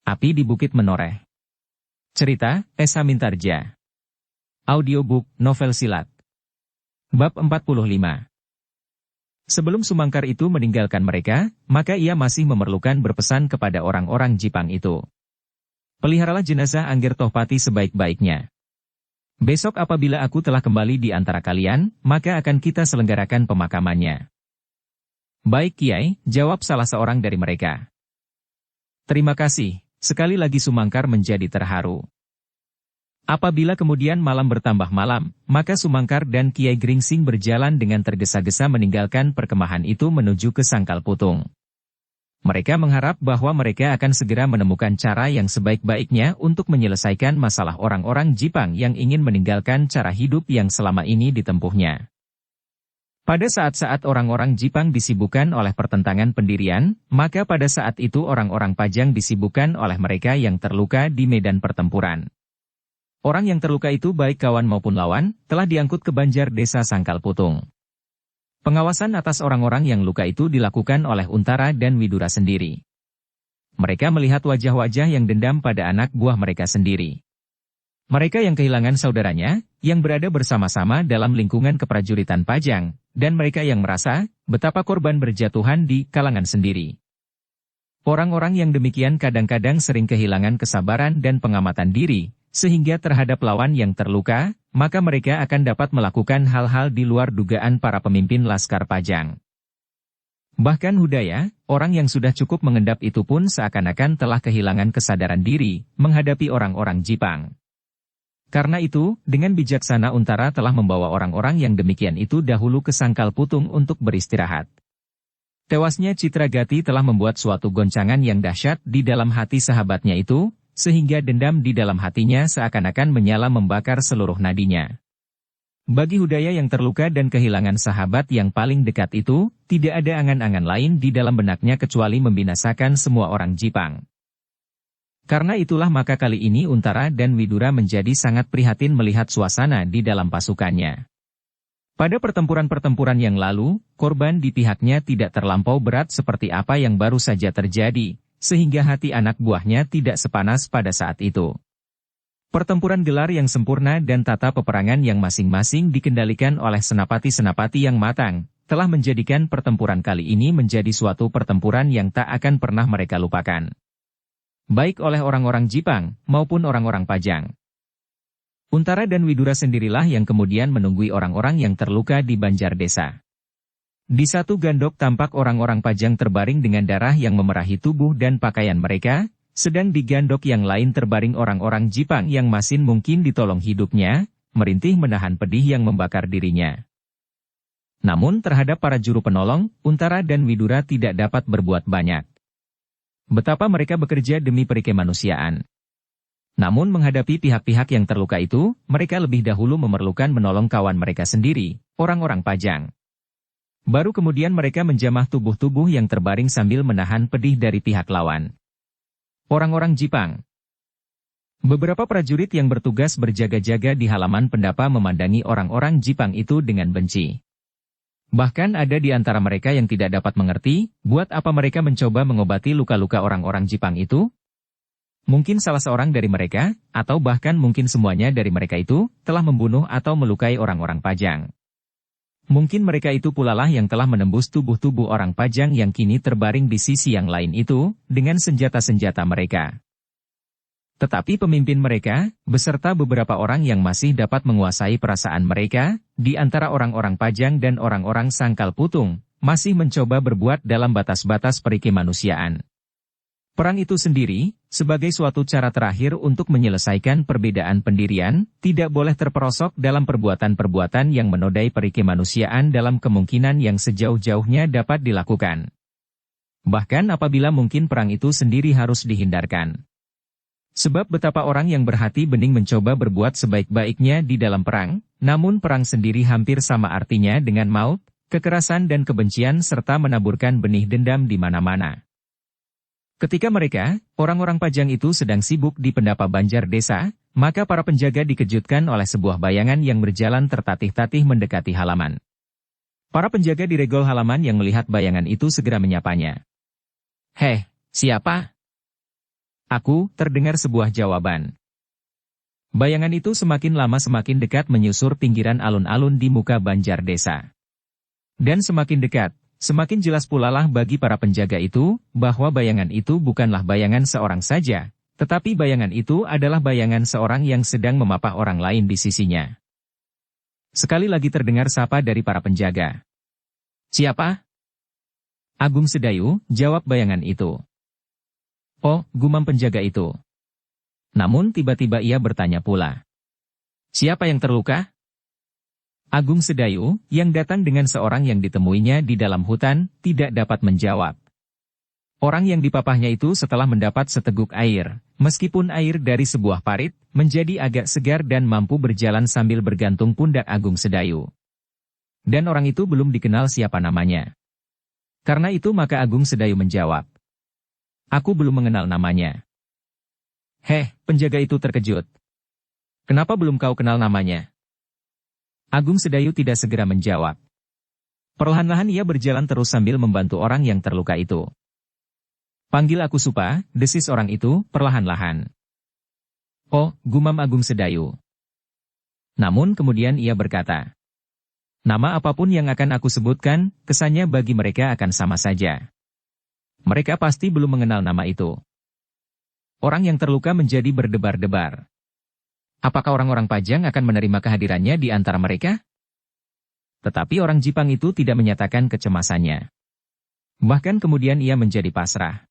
Api di Bukit Menoreh. Cerita, Esa Mintarja. Audiobook, novel silat. Bab 45. Sebelum Sumangkar itu meninggalkan mereka, maka ia masih memerlukan berpesan kepada orang-orang Jipang itu. Peliharalah jenazah Angger Tohpati sebaik-baiknya. Besok apabila aku telah kembali di antara kalian, maka akan kita selenggarakan pemakamannya. Baik Kiai, jawab salah seorang dari mereka. Terima kasih. Sekali lagi Sumangkar menjadi terharu. Apabila kemudian malam bertambah malam, maka Sumangkar dan Kiai Gringsing berjalan dengan tergesa-gesa meninggalkan perkemahan itu menuju ke Sangkal Putung. Mereka mengharap bahwa mereka akan segera menemukan cara yang sebaik-baiknya untuk menyelesaikan masalah orang-orang Jipang yang ingin meninggalkan cara hidup yang selama ini ditempuhnya. Pada saat-saat orang-orang Jipang disibukkan oleh pertentangan pendirian, maka pada saat itu orang-orang Pajang disibukkan oleh mereka yang terluka di medan pertempuran. Orang yang terluka itu baik kawan maupun lawan, telah diangkut ke Banjar Desa Sangkal Putung. Pengawasan atas orang-orang yang luka itu dilakukan oleh Untara dan Widura sendiri. Mereka melihat wajah-wajah yang dendam pada anak buah mereka sendiri. Mereka yang kehilangan saudaranya, yang berada bersama-sama dalam lingkungan keprajuritan Pajang, dan mereka yang merasa betapa korban berjatuhan di kalangan sendiri. Orang-orang yang demikian kadang-kadang sering kehilangan kesabaran dan pengamatan diri, sehingga terhadap lawan yang terluka, maka mereka akan dapat melakukan hal-hal di luar dugaan para pemimpin Laskar Pajang. Bahkan Hudaya, orang yang sudah cukup mengendap itu pun seakan-akan telah kehilangan kesadaran diri menghadapi orang-orang Jipang. Karena itu, dengan bijaksana Untara telah membawa orang-orang yang demikian itu dahulu ke Sangkal Putung untuk beristirahat. Tewasnya Citra Gati telah membuat suatu goncangan yang dahsyat di dalam hati sahabatnya itu, sehingga dendam di dalam hatinya seakan-akan menyala membakar seluruh nadinya. Bagi Hudaya yang terluka dan kehilangan sahabat yang paling dekat itu, tidak ada angan-angan lain di dalam benaknya kecuali membinasakan semua orang Jipang. Karena itulah maka kali ini Untara dan Widura menjadi sangat prihatin melihat suasana di dalam pasukannya. Pada pertempuran-pertempuran yang lalu, korban di pihaknya tidak terlampau berat seperti apa yang baru saja terjadi, sehingga hati anak buahnya tidak sepanas pada saat itu. Pertempuran gelar yang sempurna dan tata peperangan yang masing-masing dikendalikan oleh senapati-senapati yang matang, telah menjadikan pertempuran kali ini menjadi suatu pertempuran yang tak akan pernah mereka lupakan. Baik oleh orang-orang Jipang, maupun orang-orang Pajang. Untara dan Widura sendirilah yang kemudian menunggui orang-orang yang terluka di Banjar Desa. Di satu gandok tampak orang-orang Pajang terbaring dengan darah yang memerahi tubuh dan pakaian mereka, sedang di gandok yang lain terbaring orang-orang Jipang yang masih mungkin ditolong hidupnya, merintih menahan pedih yang membakar dirinya. Namun terhadap para juru penolong, Untara dan Widura tidak dapat berbuat banyak. Betapa mereka bekerja demi perikemanusiaan. Namun menghadapi pihak-pihak yang terluka itu, mereka lebih dahulu memerlukan menolong kawan mereka sendiri, orang-orang Pajang. Baru kemudian mereka menjamah tubuh-tubuh yang terbaring sambil menahan pedih dari pihak lawan. Orang-orang Jipang. Beberapa prajurit yang bertugas berjaga-jaga di halaman pendapa memandangi orang-orang Jipang itu dengan benci. Bahkan ada di antara mereka yang tidak dapat mengerti, buat apa mereka mencoba mengobati luka-luka orang-orang Jipang itu? Mungkin salah seorang dari mereka, atau bahkan mungkin semuanya dari mereka itu, telah membunuh atau melukai orang-orang Pajang. Mungkin mereka itu pula lah yang telah menembus tubuh-tubuh orang Pajang yang kini terbaring di sisi yang lain itu, dengan senjata-senjata mereka. Tetapi pemimpin mereka, beserta beberapa orang yang masih dapat menguasai perasaan mereka, di antara orang-orang Pajang dan orang-orang Sangkal Putung, masih mencoba berbuat dalam batas-batas perikemanusiaan. Perang itu sendiri, sebagai suatu cara terakhir untuk menyelesaikan perbedaan pendirian, tidak boleh terperosok dalam perbuatan-perbuatan yang menodai perikemanusiaan dalam kemungkinan yang sejauh-jauhnya dapat dilakukan. Bahkan apabila mungkin perang itu sendiri harus dihindarkan. Sebab betapa orang yang berhati bening mencoba berbuat sebaik-baiknya di dalam perang, namun perang sendiri hampir sama artinya dengan maut, kekerasan dan kebencian serta menaburkan benih dendam di mana-mana. Ketika mereka, orang-orang Pajang itu sedang sibuk di pendapa Banjar Desa, maka para penjaga dikejutkan oleh sebuah bayangan yang berjalan tertatih-tatih mendekati halaman. Para penjaga di regol halaman yang melihat bayangan itu segera menyapanya. "Heh, siapa?" Aku, terdengar sebuah jawaban. Bayangan itu semakin lama semakin dekat menyusur pinggiran alun-alun di muka banjar desa. Dan semakin dekat, semakin jelas pula lah bagi para penjaga itu, bahwa bayangan itu bukanlah bayangan seorang saja, tetapi bayangan itu adalah bayangan seorang yang sedang memapah orang lain di sisinya. Sekali lagi terdengar sapa dari para penjaga. Siapa? Agung Sedayu, jawab bayangan itu. Oh, gumam penjaga itu. Namun tiba-tiba ia bertanya pula. Siapa yang terluka? Agung Sedayu, yang datang dengan seorang yang ditemuinya di dalam hutan, tidak dapat menjawab. Orang yang dipapahnya itu setelah mendapat seteguk air, meskipun air dari sebuah parit, menjadi agak segar dan mampu berjalan sambil bergantung pundak Agung Sedayu. Dan orang itu belum dikenal siapa namanya. Karena itu maka Agung Sedayu menjawab. Aku belum mengenal namanya. Heh, penjaga itu terkejut. Kenapa belum kau kenal namanya? Agung Sedayu tidak segera menjawab. Perlahan-lahan ia berjalan terus sambil membantu orang yang terluka itu. Panggil aku Supa, desis orang itu, perlahan-lahan. Oh, gumam Agung Sedayu. Namun kemudian ia berkata. Nama apapun yang akan aku sebutkan, kesannya bagi mereka akan sama saja. Mereka pasti belum mengenal nama itu. Orang yang terluka menjadi berdebar-debar. Apakah orang-orang Pajang akan menerima kehadirannya di antara mereka? Tetapi orang Jipang itu tidak menyatakan kecemasannya. Bahkan kemudian ia menjadi pasrah.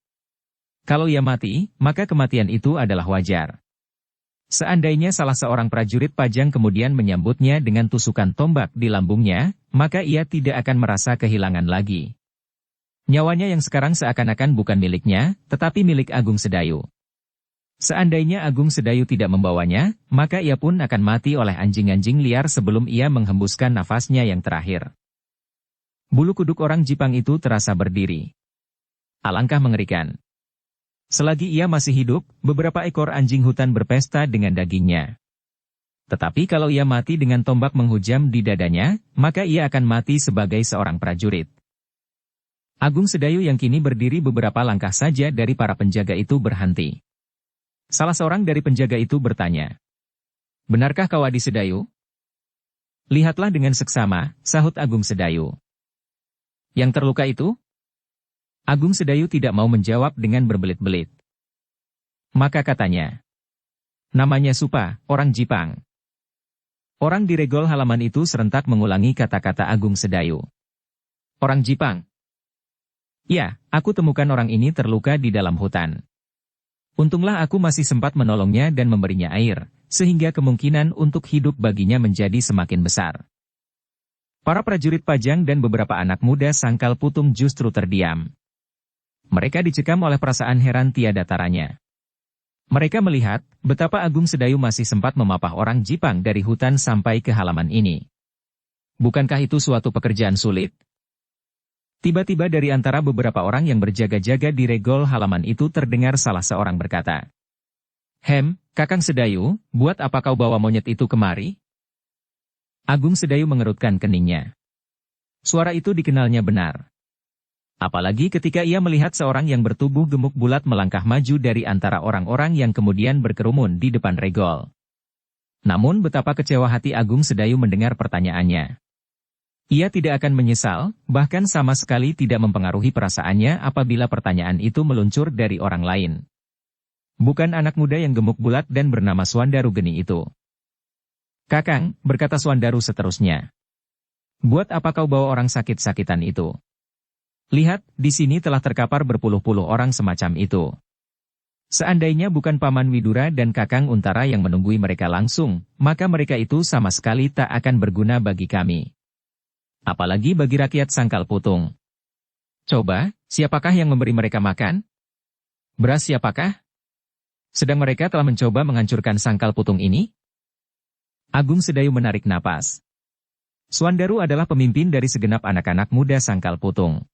Kalau ia mati, maka kematian itu adalah wajar. Seandainya salah seorang prajurit Pajang kemudian menyambutnya dengan tusukan tombak di lambungnya, maka ia tidak akan merasa kehilangan lagi. Nyawanya yang sekarang seakan-akan bukan miliknya, tetapi milik Agung Sedayu. Seandainya Agung Sedayu tidak membawanya, maka ia pun akan mati oleh anjing-anjing liar sebelum ia menghembuskan nafasnya yang terakhir. Bulu kuduk orang Jipang itu terasa berdiri. Alangkah mengerikan. Selagi ia masih hidup, beberapa ekor anjing hutan berpesta dengan dagingnya. Tetapi kalau ia mati dengan tombak menghujam di dadanya, maka ia akan mati sebagai seorang prajurit. Agung Sedayu yang kini berdiri beberapa langkah saja dari para penjaga itu berhenti. Salah seorang dari penjaga itu bertanya. Benarkah kau Adi Sedayu? Lihatlah dengan seksama, sahut Agung Sedayu. Yang terluka itu? Agung Sedayu tidak mau menjawab dengan berbelit-belit. Maka katanya. Namanya Supa, orang Jipang. Orang di regol halaman itu serentak mengulangi kata-kata Agung Sedayu. Orang Jipang. Ya, aku temukan orang ini terluka di dalam hutan. Untunglah aku masih sempat menolongnya dan memberinya air, sehingga kemungkinan untuk hidup baginya menjadi semakin besar. Para prajurit Pajang dan beberapa anak muda Sangkal Putung justru terdiam. Mereka dicekam oleh perasaan heran tiada taranya. Mereka melihat betapa Agung Sedayu masih sempat memapah orang Jipang dari hutan sampai ke halaman ini. Bukankah itu suatu pekerjaan sulit? Tiba-tiba dari antara beberapa orang yang berjaga-jaga di regol halaman itu terdengar salah seorang berkata. Kakang Sedayu, buat apa kau bawa monyet itu kemari? Agung Sedayu mengerutkan keningnya. Suara itu dikenalnya benar. Apalagi ketika ia melihat seorang yang bertubuh gemuk bulat melangkah maju dari antara orang-orang yang kemudian berkerumun di depan regol. Namun betapa kecewa hati Agung Sedayu mendengar pertanyaannya. Ia tidak akan menyesal, bahkan sama sekali tidak mempengaruhi perasaannya apabila pertanyaan itu meluncur dari orang lain. Bukan anak muda yang gemuk bulat dan bernama Swandaru Geni itu. Kakang, berkata Swandaru seterusnya. Buat apa kau bawa orang sakit-sakitan itu? Lihat, di sini telah terkapar berpuluh-puluh orang semacam itu. Seandainya bukan Paman Widura dan Kakang Untara yang menunggui mereka langsung, maka mereka itu sama sekali tak akan berguna bagi kami. Apalagi bagi rakyat Sangkal Putung. Coba, siapakah yang memberi mereka makan? Beras siapakah? Sedang mereka telah mencoba menghancurkan Sangkal Putung ini? Agung Sedayu menarik napas. Swandaru adalah pemimpin dari segenap anak-anak muda Sangkal Putung.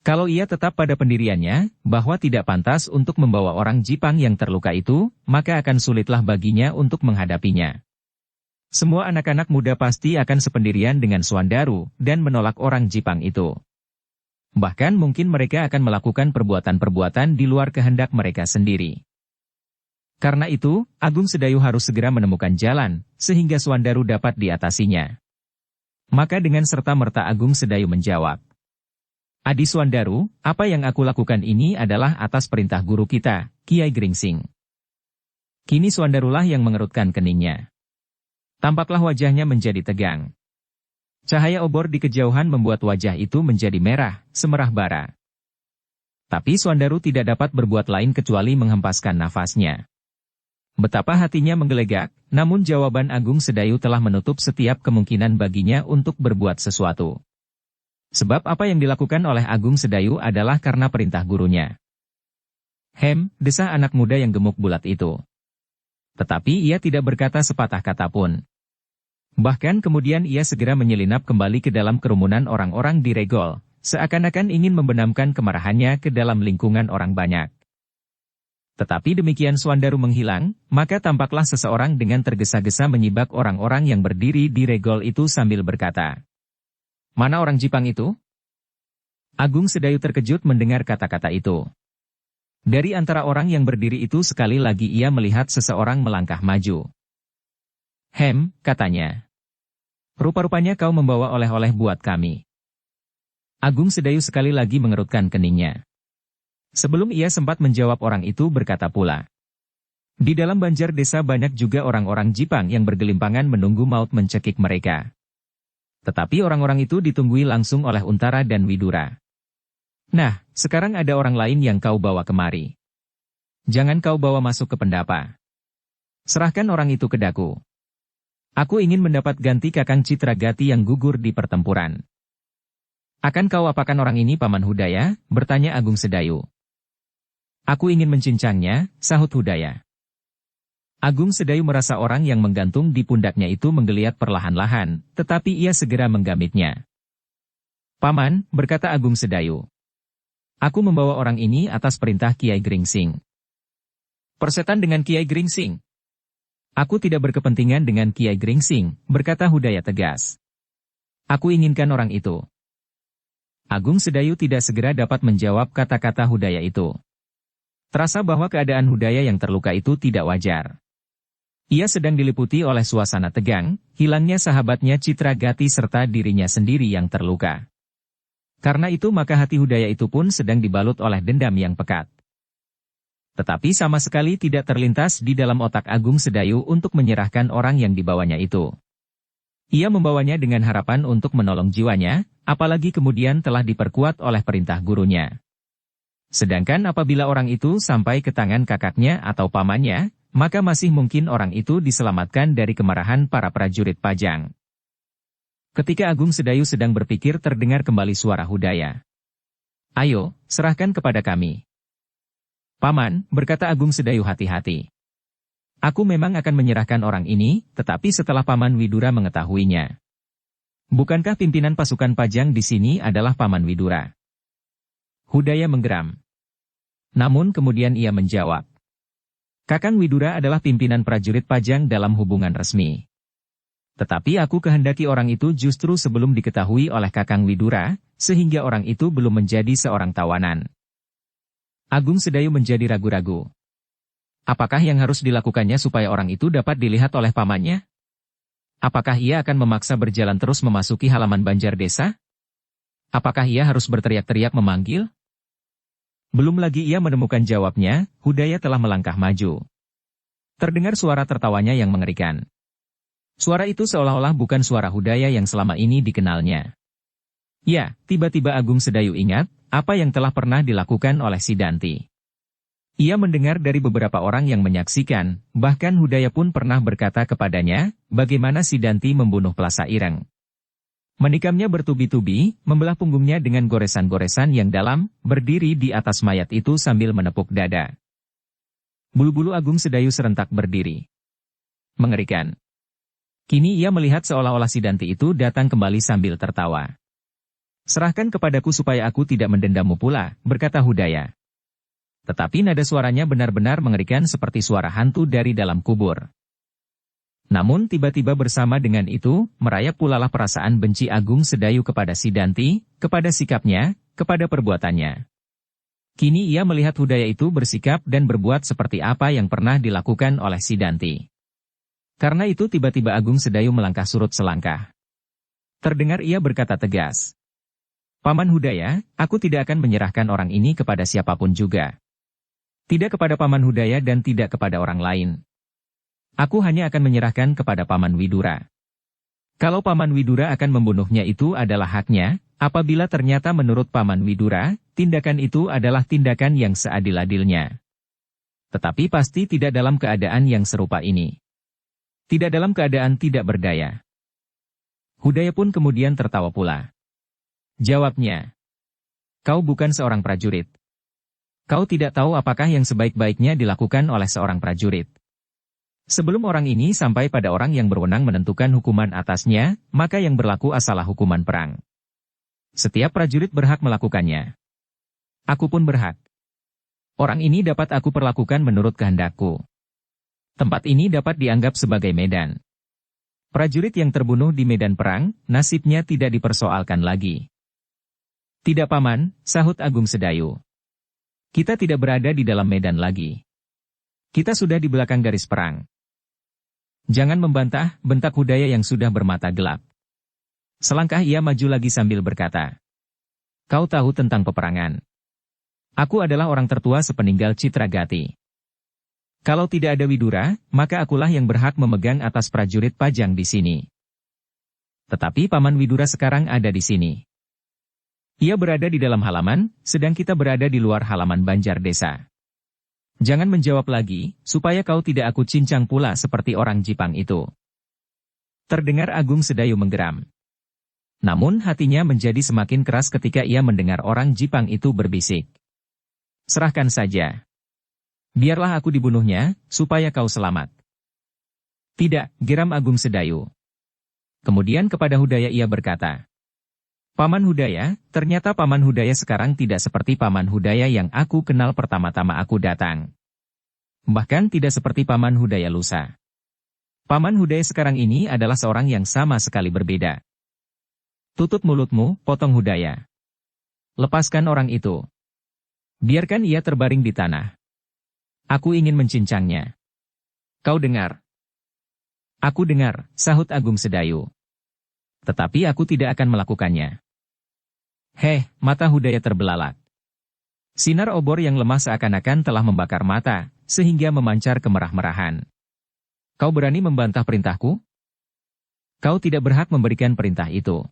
Kalau ia tetap pada pendiriannya, bahwa tidak pantas untuk membawa orang Jipang yang terluka itu, maka akan sulitlah baginya untuk menghadapinya. Semua anak-anak muda pasti akan sependirian dengan Swandaru dan menolak orang Jipang itu. Bahkan mungkin mereka akan melakukan perbuatan-perbuatan di luar kehendak mereka sendiri. Karena itu, Agung Sedayu harus segera menemukan jalan, sehingga Suandaru dapat diatasinya. Maka dengan serta-merta Agung Sedayu menjawab. Adi Suandaru, apa yang aku lakukan ini adalah atas perintah guru kita, Kiai Gringsing. Kini Suandarulah yang mengerutkan keningnya. Tampaklah wajahnya menjadi tegang. Cahaya obor di kejauhan membuat wajah itu menjadi merah, semerah bara. Tapi Suandaru tidak dapat berbuat lain kecuali menghempaskan nafasnya. Betapa hatinya menggelegak, namun jawaban Agung Sedayu telah menutup setiap kemungkinan baginya untuk berbuat sesuatu. Sebab apa yang dilakukan oleh Agung Sedayu adalah karena perintah gurunya. Desah anak muda yang gemuk bulat itu. Tetapi ia tidak berkata sepatah kata pun. Bahkan kemudian ia segera menyelinap kembali ke dalam kerumunan orang-orang di regol, seakan-akan ingin membenamkan kemarahannya ke dalam lingkungan orang banyak. Tetapi demikian Suandaru menghilang, maka tampaklah seseorang dengan tergesa-gesa menyibak orang-orang yang berdiri di regol itu sambil berkata, "Mana orang Jipang itu?" Agung Sedayu terkejut mendengar kata-kata itu. Dari antara orang yang berdiri itu sekali lagi ia melihat seseorang melangkah maju. Katanya. "Rupa-rupanya kau membawa oleh-oleh buat kami." Agung Sedayu sekali lagi mengerutkan keningnya. Sebelum ia sempat menjawab orang itu berkata pula. Di dalam banjar desa banyak juga orang-orang Jipang yang bergelimpangan menunggu maut mencekik mereka. Tetapi orang-orang itu ditunggui langsung oleh Untara dan Widura. Nah, sekarang ada orang lain yang kau bawa kemari. Jangan kau bawa masuk ke pendapa. Serahkan orang itu ke daku. Aku ingin mendapat ganti Kakang Citragati yang gugur di pertempuran. Akan kau apakan orang ini Paman Hudaya? Bertanya Agung Sedayu. Aku ingin mencincangnya, sahut Hudaya. Agung Sedayu merasa orang yang menggantung di pundaknya itu menggeliat perlahan-lahan, tetapi ia segera menggamitnya. Paman, berkata Agung Sedayu. Aku membawa orang ini atas perintah Kiai Gringsing. Persetan dengan Kiai Gringsing? Aku tidak berkepentingan dengan Kiai Gringsing, berkata Hudaya tegas. Aku inginkan orang itu. Agung Sedayu tidak segera dapat menjawab kata-kata Hudaya itu. Terasa bahwa keadaan Hudaya yang terluka itu tidak wajar. Ia sedang diliputi oleh suasana tegang, hilangnya sahabatnya Citragati serta dirinya sendiri yang terluka. Karena itu maka hati Hudaya itu pun sedang dibalut oleh dendam yang pekat. Tetapi sama sekali tidak terlintas di dalam otak Agung Sedayu untuk menyerahkan orang yang dibawanya itu. Ia membawanya dengan harapan untuk menolong jiwanya, apalagi kemudian telah diperkuat oleh perintah gurunya. Sedangkan apabila orang itu sampai ke tangan kakaknya atau pamannya, maka masih mungkin orang itu diselamatkan dari kemarahan para prajurit Pajang. Ketika Agung Sedayu sedang berpikir terdengar kembali suara Hudaya. Ayo, serahkan kepada kami. Paman, berkata Agung Sedayu hati-hati. Aku memang akan menyerahkan orang ini, tetapi setelah Paman Widura mengetahuinya. Bukankah pimpinan pasukan Pajang di sini adalah Paman Widura? Hudaya menggeram. Namun kemudian ia menjawab. Kakang Widura adalah pimpinan prajurit Pajang dalam hubungan resmi. Tetapi aku kehendaki orang itu justru sebelum diketahui oleh Kakang Widura, sehingga orang itu belum menjadi seorang tawanan. Agung Sedayu menjadi ragu-ragu. Apakah yang harus dilakukannya supaya orang itu dapat dilihat oleh pamannya? Apakah ia akan memaksa berjalan terus memasuki halaman banjar desa? Apakah ia harus berteriak-teriak memanggil? Belum lagi ia menemukan jawabnya, Hudaya telah melangkah maju. Terdengar suara tertawanya yang mengerikan. Suara itu seolah-olah bukan suara Hudaya yang selama ini dikenalnya. Ya, tiba-tiba Agung Sedayu ingat, apa yang telah pernah dilakukan oleh Sidanti. Ia mendengar dari beberapa orang yang menyaksikan, bahkan Hudaya pun pernah berkata kepadanya, bagaimana Sidanti membunuh Plasa Ireng. Menikamnya bertubi-tubi, membelah punggungnya dengan goresan-goresan yang dalam, berdiri di atas mayat itu sambil menepuk dada. Bulu-bulu Agung Sedayu serentak berdiri. Mengerikan. Kini ia melihat seolah-olah Sidanti itu datang kembali sambil tertawa. Serahkan kepadaku supaya aku tidak mendendammu pula, berkata Hudaya. Tetapi nada suaranya benar-benar mengerikan seperti suara hantu dari dalam kubur. Namun tiba-tiba bersama dengan itu, merayap pulalah perasaan benci Agung Sedayu kepada Sidanti, kepada sikapnya, kepada perbuatannya. Kini ia melihat Hudaya itu bersikap dan berbuat seperti apa yang pernah dilakukan oleh si Danti. Karena itu tiba-tiba Agung Sedayu melangkah surut selangkah. Terdengar ia berkata tegas. Paman Hudaya, aku tidak akan menyerahkan orang ini kepada siapapun juga. Tidak kepada Paman Hudaya dan tidak kepada orang lain. Aku hanya akan menyerahkan kepada Paman Widura. Kalau Paman Widura akan membunuhnya itu adalah haknya, apabila ternyata menurut Paman Widura, tindakan itu adalah tindakan yang seadil-adilnya. Tetapi pasti tidak dalam keadaan yang serupa ini. Tidak dalam keadaan tidak berdaya. Hudaya pun kemudian tertawa pula. Jawabnya. Kau bukan seorang prajurit. Kau tidak tahu apakah yang sebaik-baiknya dilakukan oleh seorang prajurit. Sebelum orang ini sampai pada orang yang berwenang menentukan hukuman atasnya, maka yang berlaku adalah hukuman perang. Setiap prajurit berhak melakukannya. Aku pun berhak. Orang ini dapat aku perlakukan menurut kehendakku. Tempat ini dapat dianggap sebagai medan. Prajurit yang terbunuh di medan perang, nasibnya tidak dipersoalkan lagi. Tidak Paman, sahut Agung Sedayu. Kita tidak berada di dalam medan lagi. Kita sudah di belakang garis perang. Jangan membantah, bentak Hudaya yang sudah bermata gelap. Selangkah ia maju lagi sambil berkata. Kau tahu tentang peperangan. Aku adalah orang tertua sepeninggal Citragati. Kalau tidak ada Widura, maka akulah yang berhak memegang atas prajurit Pajang di sini. Tetapi Paman Widura sekarang ada di sini. Ia berada di dalam halaman, sedang kita berada di luar halaman Banjar Desa. Jangan menjawab lagi, supaya kau tidak aku cincang pula seperti orang Jipang itu. Terdengar Agung Sedayu menggeram. Namun hatinya menjadi semakin keras ketika ia mendengar orang Jipang itu berbisik. Serahkan saja. Biarlah aku dibunuhnya, supaya kau selamat. Tidak, geram Agung Sedayu. Kemudian kepada Hudaya ia berkata. Paman Hudaya, ternyata Paman Hudaya sekarang tidak seperti Paman Hudaya yang aku kenal pertama-tama aku datang. Bahkan tidak seperti Paman Hudaya lusa. Paman Hudaya sekarang ini adalah seorang yang sama sekali berbeda. Tutup mulutmu, potong Hudaya. Lepaskan orang itu. Biarkan ia terbaring di tanah. Aku ingin mencincangnya. Kau dengar? Aku dengar, sahut Agung Sedayu. Tetapi aku tidak akan melakukannya. Mata Hudaya terbelalak. Sinar obor yang lemah seakan-akan telah membakar mata, sehingga memancar kemerah-merahan. Kau berani membantah perintahku? Kau tidak berhak memberikan perintah itu.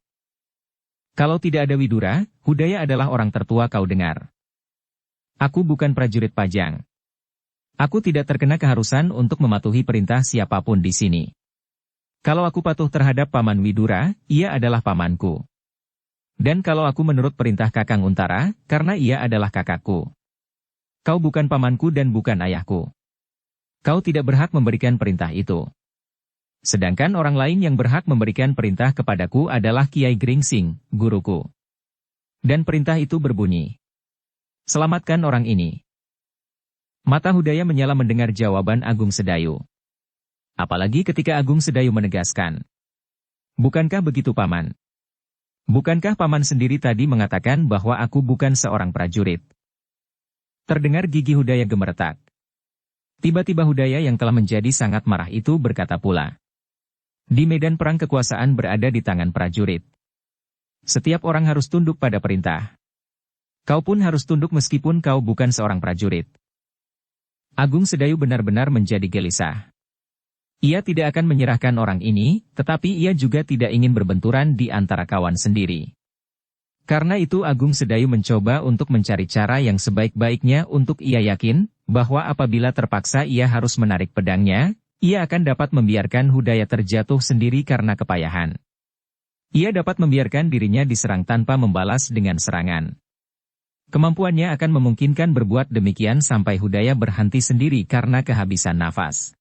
Kalau tidak ada Widura, Hudaya adalah orang tertua kau dengar. Aku bukan prajurit Pajang. Aku tidak terkena keharusan untuk mematuhi perintah siapapun di sini. Kalau aku patuh terhadap Paman Widura, ia adalah pamanku. Dan kalau aku menurut perintah Kakang Untara, karena ia adalah kakakku. Kau bukan pamanku dan bukan ayahku. Kau tidak berhak memberikan perintah itu. Sedangkan orang lain yang berhak memberikan perintah kepadaku adalah Kiai Gringsing, guruku. Dan perintah itu berbunyi. Selamatkan orang ini. Mata Hudaya menyala mendengar jawaban Agung Sedayu. Apalagi ketika Agung Sedayu menegaskan. Bukankah begitu Paman? Bukankah Paman sendiri tadi mengatakan bahwa aku bukan seorang prajurit? Terdengar gigi Hudaya gemeretak. Tiba-tiba Hudaya yang telah menjadi sangat marah itu berkata pula. Di medan perang kekuasaan berada di tangan prajurit. Setiap orang harus tunduk pada perintah. Kau pun harus tunduk meskipun kau bukan seorang prajurit. Agung Sedayu benar-benar menjadi gelisah. Ia tidak akan menyerahkan orang ini, tetapi ia juga tidak ingin berbenturan di antara kawan sendiri. Karena itu Agung Sedayu mencoba untuk mencari cara yang sebaik-baiknya untuk ia yakin, bahwa apabila terpaksa ia harus menarik pedangnya, ia akan dapat membiarkan Hudaya terjatuh sendiri karena kepayahan. Ia dapat membiarkan dirinya diserang tanpa membalas dengan serangan. Kemampuannya akan memungkinkan berbuat demikian sampai Hudaya berhenti sendiri karena kehabisan nafas.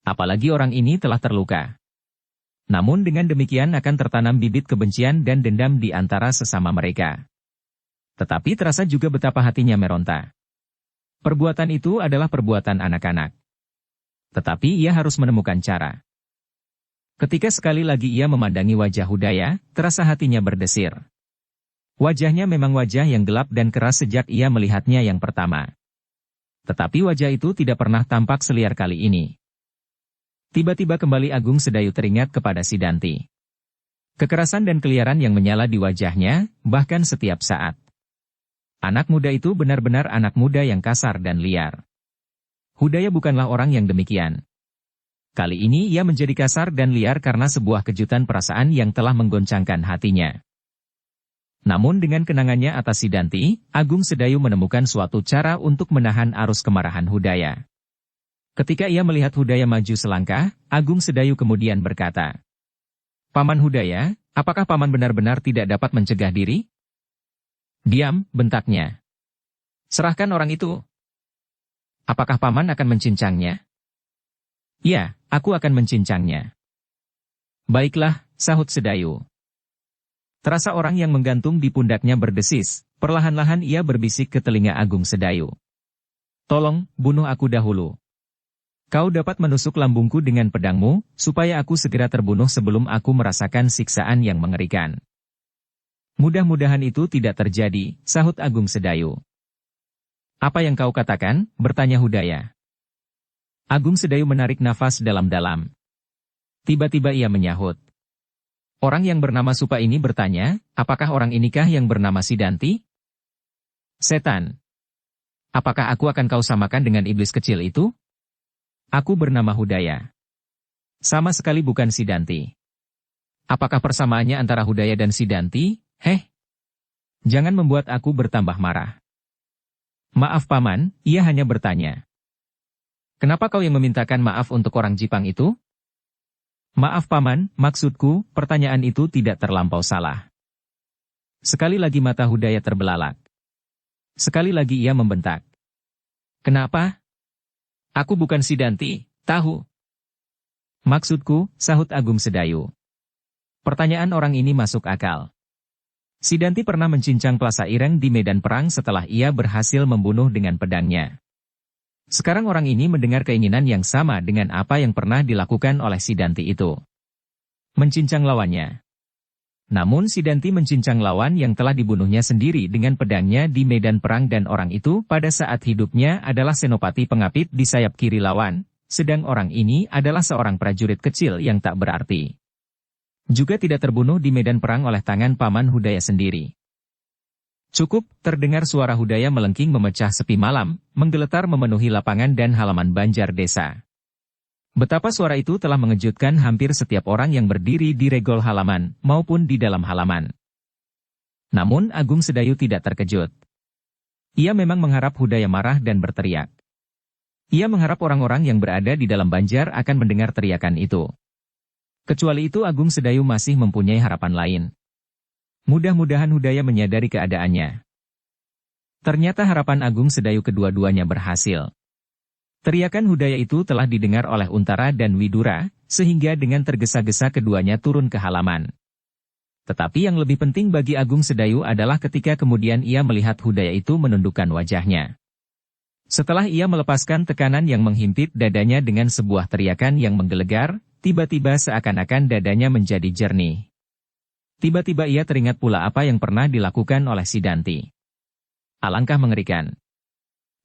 Apalagi orang ini telah terluka. Namun dengan demikian akan tertanam bibit kebencian dan dendam di antara sesama mereka. Tetapi terasa juga betapa hatinya meronta. Perbuatan itu adalah perbuatan anak-anak. Tetapi ia harus menemukan cara. Ketika sekali lagi ia memandangi wajah Hudaya, terasa hatinya berdesir. Wajahnya memang wajah yang gelap dan keras sejak ia melihatnya yang pertama. Tetapi wajah itu tidak pernah tampak seliar kali ini. Tiba-tiba kembali Agung Sedayu teringat kepada Sidanti. Kekerasan dan keliaran yang menyala di wajahnya, bahkan setiap saat. Anak muda itu benar-benar anak muda yang kasar dan liar. Hudaya bukanlah orang yang demikian. Kali ini ia menjadi kasar dan liar karena sebuah kejutan perasaan yang telah menggoncangkan hatinya. Namun dengan kenangannya atas Sidanti, Agung Sedayu menemukan suatu cara untuk menahan arus kemarahan Hudaya. Ketika ia melihat Hudaya maju selangkah, Agung Sedayu kemudian berkata, "Paman Hudaya, apakah paman benar-benar tidak dapat mencegah diri?" "Diam," bentaknya. "Serahkan orang itu." "Apakah paman akan mencincangnya?" "Ya, aku akan mencincangnya." "Baiklah," sahut Sedayu. Terasa orang yang menggantung di pundaknya berdesis, perlahan-lahan ia berbisik ke telinga Agung Sedayu. "Tolong, bunuh aku dahulu. Kau dapat menusuk lambungku dengan pedangmu, supaya aku segera terbunuh sebelum aku merasakan siksaan yang mengerikan." "Mudah-mudahan itu tidak terjadi," sahut Agung Sedayu. "Apa yang kau katakan?" bertanya Hudaya. Agung Sedayu menarik nafas dalam-dalam. Tiba-tiba ia menyahut. Orang yang bernama Supa ini bertanya, "Apakah orang inikah yang bernama Sidanti?" "Setan. Apakah aku akan kau samakan dengan iblis kecil itu? Aku bernama Hudaya. Sama sekali bukan Sidanti." "Apakah persamaannya antara Hudaya dan Sidanti? Heh? Jangan membuat aku bertambah marah." "Maaf paman," ia hanya bertanya. "Kenapa kau yang memintakan maaf untuk orang Jipang itu?" "Maaf paman, maksudku, pertanyaan itu tidak terlampau salah." Sekali lagi mata Hudaya terbelalak. Sekali lagi ia membentak. "Kenapa? Aku bukan Sidanti, tahu." "Maksudku," sahut Agung Sedayu. Pertanyaan orang ini masuk akal. Sidanti pernah mencincang Plasa Ireng di medan perang setelah ia berhasil membunuh dengan pedangnya. Sekarang orang ini mendengar keinginan yang sama dengan apa yang pernah dilakukan oleh Sidanti itu. Mencincang lawannya. Namun Sidanti mencincang lawan yang telah dibunuhnya sendiri dengan pedangnya di medan perang dan orang itu pada saat hidupnya adalah senopati pengapit di sayap kiri lawan, sedang orang ini adalah seorang prajurit kecil yang tak berarti. Juga tidak terbunuh di medan perang oleh tangan paman Hudaya sendiri. Cukup, terdengar suara Hudaya melengking memecah sepi malam, menggeletar memenuhi lapangan dan halaman Banjar Desa. Betapa suara itu telah mengejutkan hampir setiap orang yang berdiri di regol halaman, maupun di dalam halaman. Namun Agung Sedayu tidak terkejut. Ia memang mengharap Hudaya marah dan berteriak. Ia mengharap orang-orang yang berada di dalam Banjar akan mendengar teriakan itu. Kecuali itu Agung Sedayu masih mempunyai harapan lain. Mudah-mudahan Hudaya menyadari keadaannya. Ternyata harapan Agung Sedayu kedua-duanya berhasil. Teriakan Hudaya itu telah didengar oleh Untara dan Widura, sehingga dengan tergesa-gesa keduanya turun ke halaman. Tetapi yang lebih penting bagi Agung Sedayu adalah ketika kemudian ia melihat Hudaya itu menundukkan wajahnya. Setelah ia melepaskan tekanan yang menghimpit dadanya dengan sebuah teriakan yang menggelegar, tiba-tiba seakan-akan dadanya menjadi jernih. Tiba-tiba ia teringat pula apa yang pernah dilakukan oleh Sidanti. Alangkah mengerikan.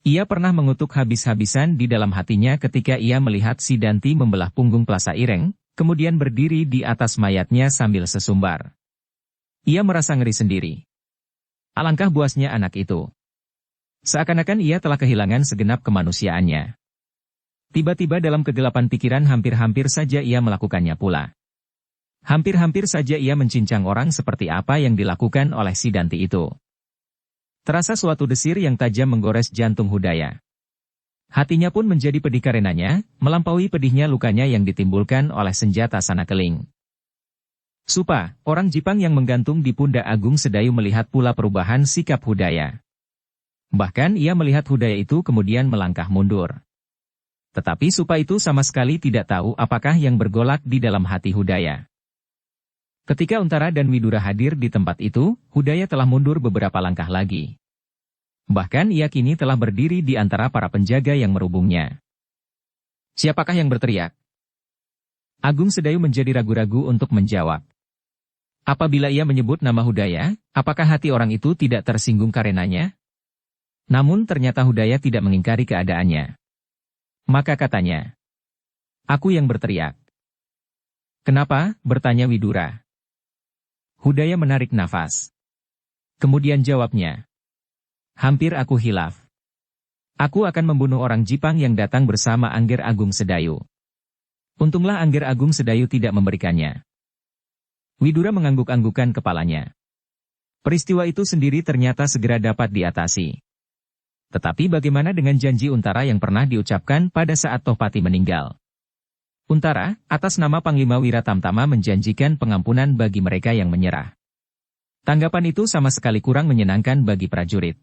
Ia pernah mengutuk habis-habisan di dalam hatinya ketika ia melihat Sidanti membelah punggung Plasa Ireng, kemudian berdiri di atas mayatnya sambil sesumbar. Ia merasa ngeri sendiri. Alangkah buasnya anak itu. Seakan-akan ia telah kehilangan segenap kemanusiaannya. Tiba-tiba dalam kegelapan pikiran hampir-hampir saja ia melakukannya pula. Hampir-hampir saja ia mencincang orang seperti apa yang dilakukan oleh Sidanti itu. Terasa suatu desir yang tajam menggores jantung Hudaya. Hatinya pun menjadi pedih karenanya, melampaui pedihnya lukanya yang ditimbulkan oleh senjata Sanakeling. Supa, orang Jipang yang menggantung di pundak Agung Sedayu melihat pula perubahan sikap Hudaya. Bahkan ia melihat Hudaya itu kemudian melangkah mundur. Tetapi Supa itu sama sekali tidak tahu apakah yang bergolak di dalam hati Hudaya. Ketika Untara dan Widura hadir di tempat itu, Hudaya telah mundur beberapa langkah lagi. Bahkan ia kini telah berdiri di antara para penjaga yang merubungnya. Siapakah yang berteriak? Agung Sedayu menjadi ragu-ragu untuk menjawab. Apabila ia menyebut nama Hudaya, apakah hati orang itu tidak tersinggung karenanya? Namun ternyata Hudaya tidak mengingkari keadaannya. Maka katanya, "Aku yang berteriak." "Kenapa?" bertanya Widura. Hudaya menarik nafas. Kemudian jawabnya, "Hampir aku hilaf. Aku akan membunuh orang Jipang yang datang bersama Angger Agung Sedayu. Untunglah Angger Agung Sedayu tidak memberikannya." Widura mengangguk-anggukan kepalanya. Peristiwa itu sendiri ternyata segera dapat diatasi. Tetapi bagaimana dengan janji Untara yang pernah diucapkan pada saat Tohpati meninggal? Untara, atas nama Panglima Wiratamtama menjanjikan pengampunan bagi mereka yang menyerah. Tanggapan itu sama sekali kurang menyenangkan bagi prajurit.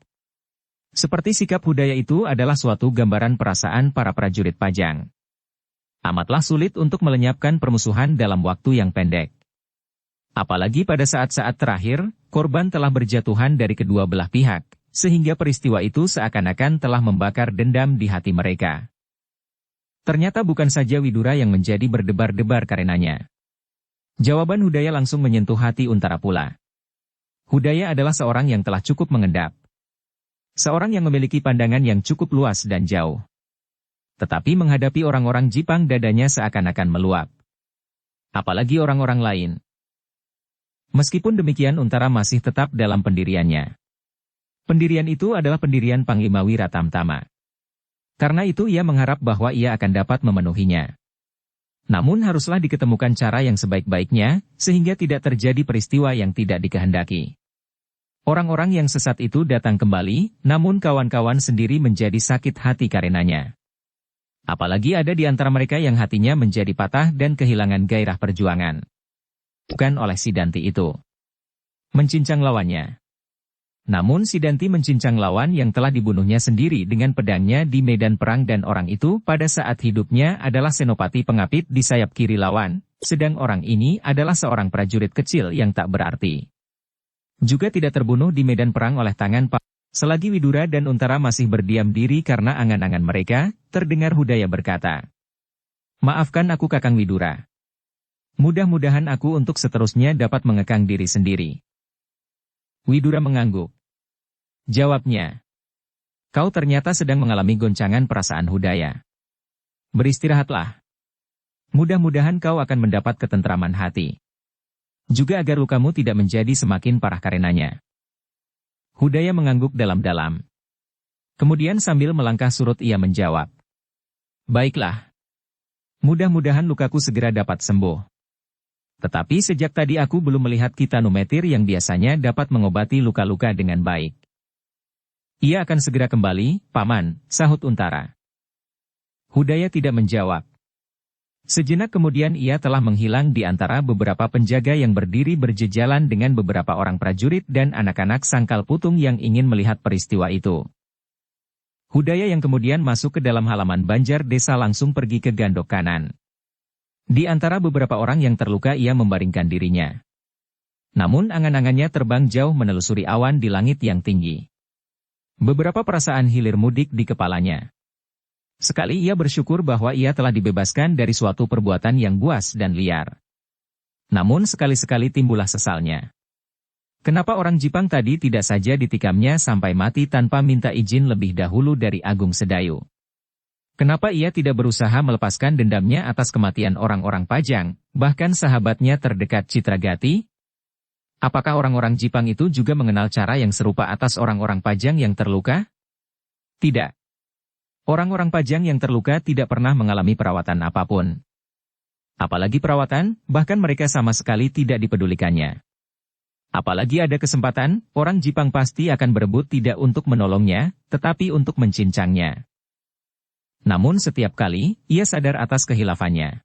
Seperti sikap Hudaya itu adalah suatu gambaran perasaan para prajurit Pajang. Amatlah sulit untuk melenyapkan permusuhan dalam waktu yang pendek. Apalagi pada saat-saat terakhir, korban telah berjatuhan dari kedua belah pihak, sehingga peristiwa itu seakan-akan telah membakar dendam di hati mereka. Ternyata bukan saja Widura yang menjadi berdebar-debar karenanya. Jawaban Hudaya langsung menyentuh hati Untara pula. Hudaya adalah seorang yang telah cukup mengendap. Seorang yang memiliki pandangan yang cukup luas dan jauh. Tetapi menghadapi orang-orang Jipang dadanya seakan-akan meluap. Apalagi orang-orang lain. Meskipun demikian Untara masih tetap dalam pendiriannya. Pendirian itu adalah pendirian Panglima Wiratamtama. Karena itu ia mengharap bahwa ia akan dapat memenuhinya. Namun haruslah diketemukan cara yang sebaik-baiknya, sehingga tidak terjadi peristiwa yang tidak dikehendaki. Orang-orang yang sesat itu datang kembali, namun kawan-kawan sendiri menjadi sakit hati karenanya. Apalagi ada di antara mereka yang hatinya menjadi patah dan kehilangan gairah perjuangan. Bukan oleh Sidanti itu. Mencincang lawannya. Namun Sidanti mencincang lawan yang telah dibunuhnya sendiri dengan pedangnya di medan perang dan orang itu pada saat hidupnya adalah senopati pengapit di sayap kiri lawan, sedang orang ini adalah seorang prajurit kecil yang tak berarti. Juga tidak terbunuh di medan perang oleh tangan Pak. Selagi Widura dan Untara masih berdiam diri karena angan-angan mereka, terdengar Hudaya berkata, "Maafkan aku Kakang Widura. Mudah-mudahan aku untuk seterusnya dapat mengekang diri sendiri." Widura mengangguk. Jawabnya, "Kau ternyata sedang mengalami goncangan perasaan Hudaya. Beristirahatlah. Mudah-mudahan kau akan mendapat ketentraman hati. Juga agar lukamu tidak menjadi semakin parah karenanya." Hudaya mengangguk dalam-dalam. Kemudian sambil melangkah surut ia menjawab, "Baiklah. Mudah-mudahan lukaku segera dapat sembuh. Tetapi sejak tadi aku belum melihat Kitanumetir yang biasanya dapat mengobati luka-luka dengan baik." "Ia akan segera kembali, Paman," sahut Untara. Hudaya tidak menjawab. Sejenak kemudian ia telah menghilang di antara beberapa penjaga yang berdiri berjejalan dengan beberapa orang prajurit dan anak-anak sangkal putung yang ingin melihat peristiwa itu. Hudaya yang kemudian masuk ke dalam halaman Banjar Desa langsung pergi ke gandok kanan. Di antara beberapa orang yang terluka ia membaringkan dirinya. Namun angan-angannya terbang jauh menelusuri awan di langit yang tinggi. Beberapa perasaan hilir mudik di kepalanya. Sekali ia bersyukur bahwa ia telah dibebaskan dari suatu perbuatan yang buas dan liar. Namun sekali-sekali timbullah sesalnya. Kenapa orang Jipang tadi tidak saja ditikamnya sampai mati tanpa minta izin lebih dahulu dari Agung Sedayu? Kenapa ia tidak berusaha melepaskan dendamnya atas kematian orang-orang Pajang, bahkan sahabatnya terdekat Citragati? Apakah orang-orang Jipang itu juga mengenal cara yang serupa atas orang-orang Pajang yang terluka? Tidak. Orang-orang Pajang yang terluka tidak pernah mengalami perawatan apapun. Apalagi perawatan, bahkan mereka sama sekali tidak dipedulikannya. Apalagi ada kesempatan, orang Jipang pasti akan berebut tidak untuk menolongnya, tetapi untuk mencincangnya. Namun setiap kali, ia sadar atas kehilafannya.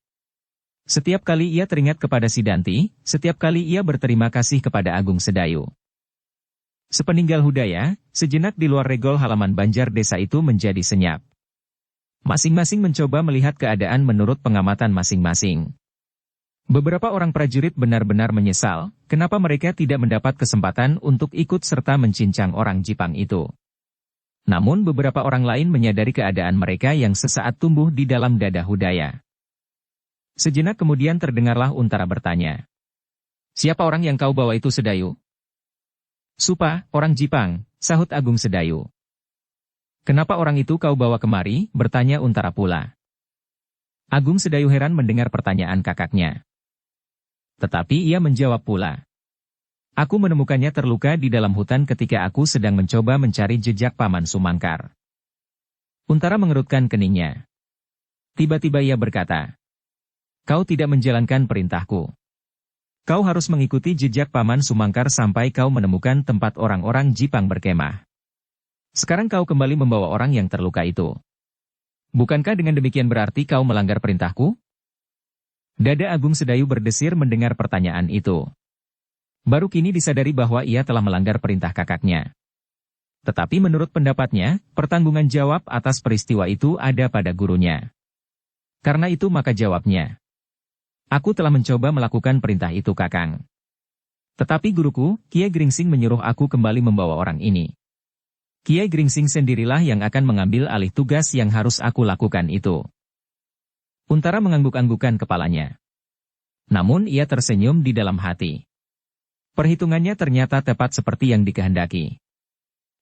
Setiap kali ia teringat kepada Sidanti, setiap kali ia berterima kasih kepada Agung Sedayu. Sepeninggal Hudaya, sejenak di luar regol halaman Banjar Desa itu menjadi senyap. Masing-masing mencoba melihat keadaan menurut pengamatan masing-masing. Beberapa orang prajurit benar-benar menyesal, kenapa mereka tidak mendapat kesempatan untuk ikut serta mencincang orang Jipang itu. Namun beberapa orang lain menyadari keadaan mereka yang sesaat tumbuh di dalam dada Hudaya. Sejenak kemudian terdengarlah Untara bertanya, Siapa orang yang kau bawa itu, Sedayu? Supa, orang Jipang, sahut Agung Sedayu. Kenapa orang itu kau bawa kemari? Bertanya Untara pula. Agung Sedayu heran mendengar pertanyaan kakaknya. Tetapi ia menjawab pula. Aku menemukannya terluka di dalam hutan ketika aku sedang mencoba mencari jejak Paman Sumangkar. Untara mengerutkan keningnya. Tiba-tiba ia berkata, kau tidak menjalankan perintahku. Kau harus mengikuti jejak Paman Sumangkar sampai kau menemukan tempat orang-orang Jipang berkemah. Sekarang kau kembali membawa orang yang terluka itu. Bukankah dengan demikian berarti kau melanggar perintahku? Dada Agung Sedayu berdesir mendengar pertanyaan itu. Baru kini disadari bahwa ia telah melanggar perintah kakaknya. Tetapi menurut pendapatnya, pertanggungan jawab atas peristiwa itu ada pada gurunya. Karena itu maka jawabnya. Aku telah mencoba melakukan perintah itu, Kakang. Tetapi guruku, Kiai Gringsing menyuruh aku kembali membawa orang ini. Kiai Gringsing sendirilah yang akan mengambil alih tugas yang harus aku lakukan itu. Untara mengangguk-anggukan kepalanya. Namun ia tersenyum di dalam hati. Perhitungannya ternyata tepat seperti yang dikehendaki.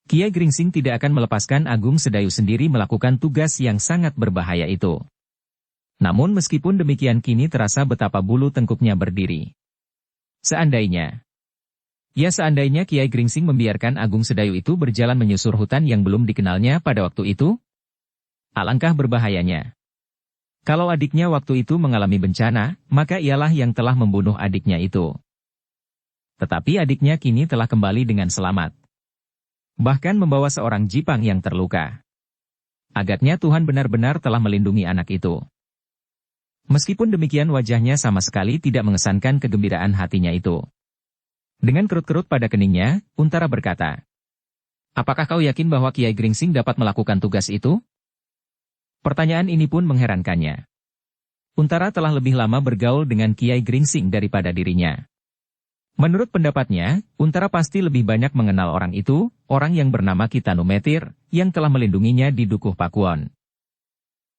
Kiai Gringsing tidak akan melepaskan Agung Sedayu sendiri melakukan tugas yang sangat berbahaya itu. Namun meskipun demikian kini terasa betapa bulu tengkuknya berdiri. Seandainya Kiai Gringsing membiarkan Agung Sedayu itu berjalan menyusur hutan yang belum dikenalnya pada waktu itu, alangkah berbahayanya. Kalau adiknya waktu itu mengalami bencana, maka ialah yang telah membunuh adiknya itu. Tetapi adiknya kini telah kembali dengan selamat. Bahkan membawa seorang Jipang yang terluka. Agaknya Tuhan benar-benar telah melindungi anak itu. Meskipun demikian wajahnya sama sekali tidak mengesankan kegembiraan hatinya itu. Dengan kerut-kerut pada keningnya, Untara berkata, apakah kau yakin bahwa Kiai Gringsing dapat melakukan tugas itu? Pertanyaan ini pun mengherankannya. Untara telah lebih lama bergaul dengan Kiai Gringsing daripada dirinya. Menurut pendapatnya, Untara pasti lebih banyak mengenal orang itu, orang yang bernama Kitanu Metir, yang telah melindunginya di Dukuh Pakuwon.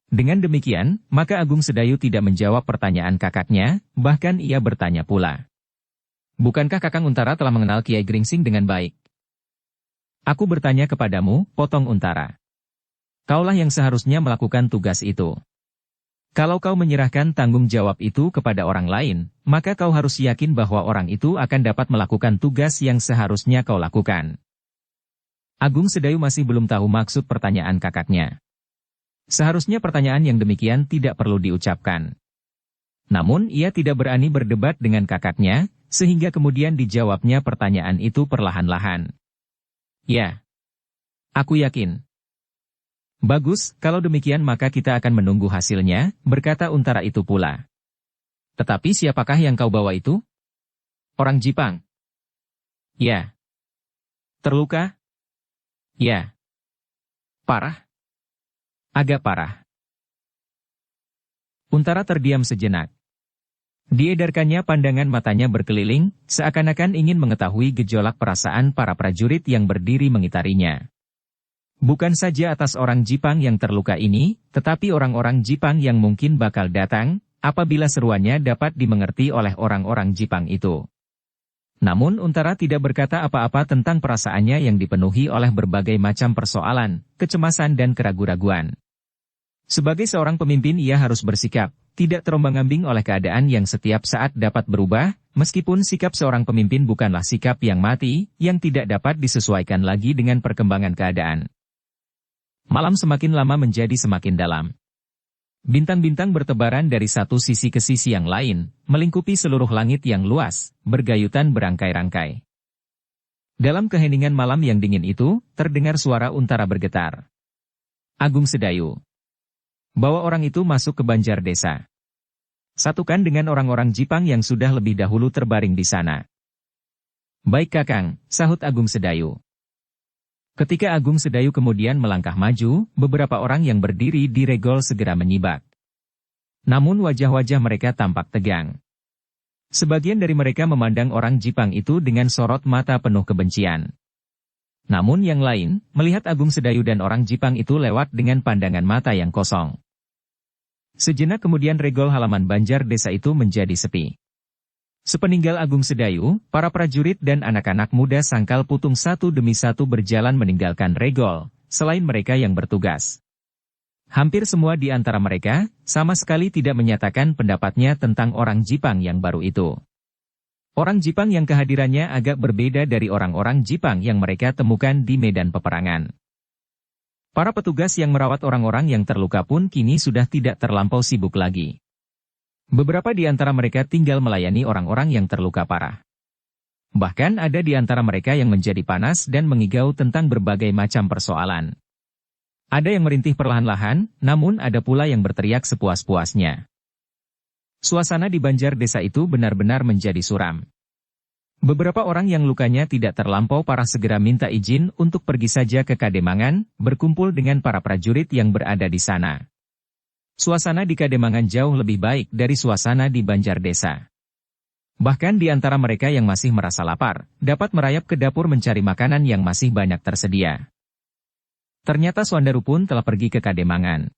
Dengan demikian, maka Agung Sedayu tidak menjawab pertanyaan kakaknya, bahkan ia bertanya pula. Bukankah Kakang Untara telah mengenal Kiai Gringsing dengan baik? Aku bertanya kepadamu, potong Untara. Kaulah yang seharusnya melakukan tugas itu. Kalau kau menyerahkan tanggung jawab itu kepada orang lain, maka kau harus yakin bahwa orang itu akan dapat melakukan tugas yang seharusnya kau lakukan. Agung Sedayu masih belum tahu maksud pertanyaan kakaknya. Seharusnya pertanyaan yang demikian tidak perlu diucapkan. Namun ia tidak berani berdebat dengan kakaknya, sehingga kemudian dijawabnya pertanyaan itu perlahan-lahan. Ya, aku yakin. Bagus, kalau demikian maka kita akan menunggu hasilnya, berkata Untara itu pula. Tetapi siapakah yang kau bawa itu? Orang Jipang. Ya. Terluka? Ya. Parah? Agak parah. Untara terdiam sejenak. Diedarkannya pandangan matanya berkeliling, seakan-akan ingin mengetahui gejolak perasaan para prajurit yang berdiri mengitarinya. Bukan saja atas orang Jipang yang terluka ini, tetapi orang-orang Jipang yang mungkin bakal datang, apabila seruannya dapat dimengerti oleh orang-orang Jipang itu. Namun Untara tidak berkata apa-apa tentang perasaannya yang dipenuhi oleh berbagai macam persoalan, kecemasan dan keraguan-raguan. Sebagai seorang pemimpin ia harus bersikap, tidak terombang-ambing oleh keadaan yang setiap saat dapat berubah, meskipun sikap seorang pemimpin bukanlah sikap yang mati, yang tidak dapat disesuaikan lagi dengan perkembangan keadaan. Malam semakin lama menjadi semakin dalam. Bintang-bintang bertebaran dari satu sisi ke sisi yang lain, melingkupi seluruh langit yang luas, bergayutan berangkai-rangkai. Dalam keheningan malam yang dingin itu, terdengar suara Untara bergetar. Agung Sedayu. Bawa orang itu masuk ke Banjar Desa. Satukan dengan orang-orang Jipang yang sudah lebih dahulu terbaring di sana. Baik Kakang, sahut Agung Sedayu. Ketika Agung Sedayu kemudian melangkah maju, beberapa orang yang berdiri di regol segera menyibak. Namun wajah-wajah mereka tampak tegang. Sebagian dari mereka memandang orang Jipang itu dengan sorot mata penuh kebencian. Namun yang lain, melihat Agung Sedayu dan orang Jipang itu lewat dengan pandangan mata yang kosong. Sejenak kemudian regol halaman Banjar Desa itu menjadi sepi. Sepeninggal Agung Sedayu, para prajurit dan anak-anak muda Sangkal Putung satu demi satu berjalan meninggalkan Regol, selain mereka yang bertugas. Hampir semua di antara mereka, sama sekali tidak menyatakan pendapatnya tentang orang Jipang yang baru itu. Orang Jipang yang kehadirannya agak berbeda dari orang-orang Jipang yang mereka temukan di medan peperangan. Para petugas yang merawat orang-orang yang terluka pun kini sudah tidak terlampau sibuk lagi. Beberapa di antara mereka tinggal melayani orang-orang yang terluka parah. Bahkan ada di antara mereka yang menjadi panas dan mengigau tentang berbagai macam persoalan. Ada yang merintih perlahan-lahan, namun ada pula yang berteriak sepuas-puasnya. Suasana di Banjar Desa itu benar-benar menjadi suram. Beberapa orang yang lukanya tidak terlampau parah segera minta izin untuk pergi saja ke Kademangan, berkumpul dengan para prajurit yang berada di sana. Suasana di Kademangan jauh lebih baik dari suasana di Banjar Desa. Bahkan di antara mereka yang masih merasa lapar, dapat merayap ke dapur mencari makanan yang masih banyak tersedia. Ternyata Swandaru pun telah pergi ke Kademangan.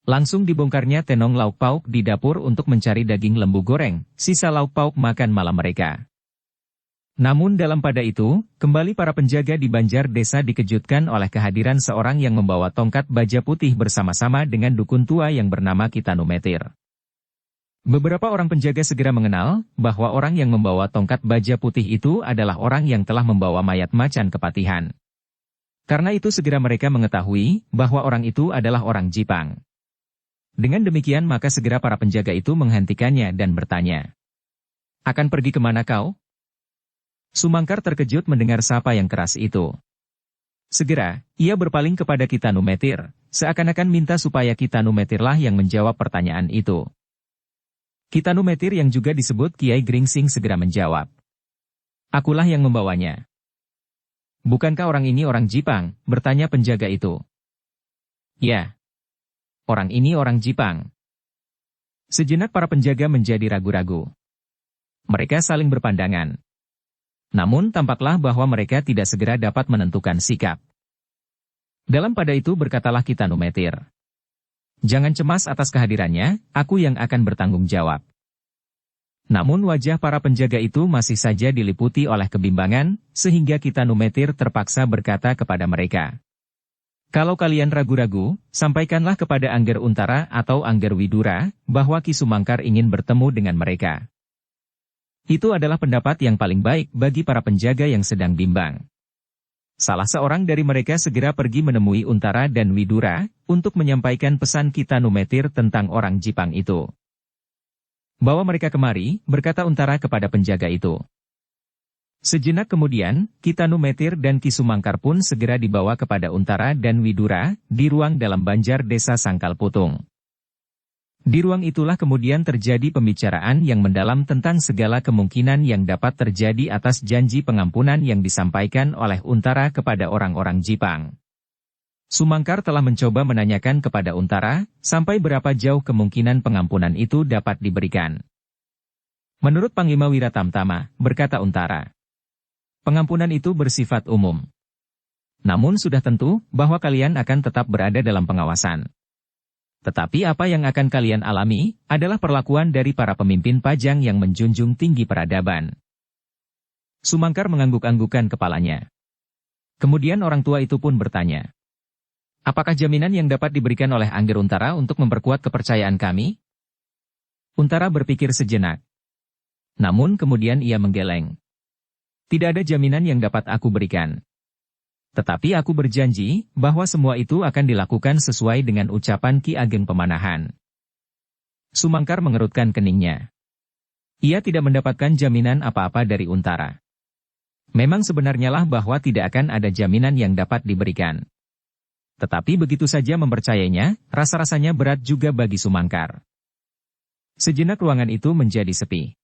Langsung dibongkarnya tenong lauk pauk di dapur untuk mencari daging lembu goreng, sisa lauk pauk makan malam mereka. Namun dalam pada itu, kembali para penjaga di Banjar Desa dikejutkan oleh kehadiran seorang yang membawa tongkat baja putih bersama-sama dengan dukun tua yang bernama Kitanumetir. Beberapa orang penjaga segera mengenal bahwa orang yang membawa tongkat baja putih itu adalah orang yang telah membawa mayat macan kepatihan. Karena itu segera mereka mengetahui bahwa orang itu adalah orang Jipang. Dengan demikian maka segera para penjaga itu menghentikannya dan bertanya, "Akan pergi kemana kau?" Sumangkar terkejut mendengar sapa yang keras itu. Segera, ia berpaling kepada Kitanumetir, seakan-akan minta supaya Kitanumetirlah yang menjawab pertanyaan itu. Kitanumetir yang juga disebut Kiai Gringsing segera menjawab. "Akulah yang membawanya." "Bukankah orang ini orang Jipang?" bertanya penjaga itu. "Ya, orang ini orang Jipang." Sejenak para penjaga menjadi ragu-ragu. Mereka saling berpandangan. Namun tampaklah bahwa mereka tidak segera dapat menentukan sikap. Dalam pada itu berkatalah Kitanumetir, "Jangan cemas atas kehadirannya, aku yang akan bertanggung jawab." Namun wajah para penjaga itu masih saja diliputi oleh kebimbangan, sehingga Kitanumetir terpaksa berkata kepada mereka, "Kalau kalian ragu-ragu, sampaikanlah kepada Angger Untara atau Angger Widura, bahwa Ki Sumangkar ingin bertemu dengan mereka." Itu adalah pendapat yang paling baik bagi para penjaga yang sedang bimbang. Salah seorang dari mereka segera pergi menemui Untara dan Widura, untuk menyampaikan pesan Kitanumetir tentang orang Jipang itu. "Bawa mereka kemari," berkata Untara kepada penjaga itu. Sejenak kemudian, Kitanumetir dan Ki Sumangkar pun segera dibawa kepada Untara dan Widura, di ruang dalam Banjar Desa Sangkal Putung. Di ruang itulah kemudian terjadi pembicaraan yang mendalam tentang segala kemungkinan yang dapat terjadi atas janji pengampunan yang disampaikan oleh Untara kepada orang-orang Jipang. Sumangkar telah mencoba menanyakan kepada Untara, sampai berapa jauh kemungkinan pengampunan itu dapat diberikan. "Menurut Panglima Wiratamtama," berkata Untara, "pengampunan itu bersifat umum. Namun sudah tentu bahwa kalian akan tetap berada dalam pengawasan. Tetapi apa yang akan kalian alami, adalah perlakuan dari para pemimpin Pajang yang menjunjung tinggi peradaban." Sumangkar mengangguk-anggukan kepalanya. Kemudian orang tua itu pun bertanya, "Apakah jaminan yang dapat diberikan oleh Angger Untara untuk memperkuat kepercayaan kami?" Untara berpikir sejenak. Namun kemudian ia menggeleng. "Tidak ada jaminan yang dapat aku berikan. Tetapi aku berjanji, bahwa semua itu akan dilakukan sesuai dengan ucapan Ki Ageng Pemanahan." Sumangkar mengerutkan keningnya. Ia tidak mendapatkan jaminan apa-apa dari Untara. Memang sebenarnya lah bahwa tidak akan ada jaminan yang dapat diberikan. Tetapi begitu saja mempercayainya, rasa-rasanya berat juga bagi Sumangkar. Sejenak ruangan itu menjadi sepi.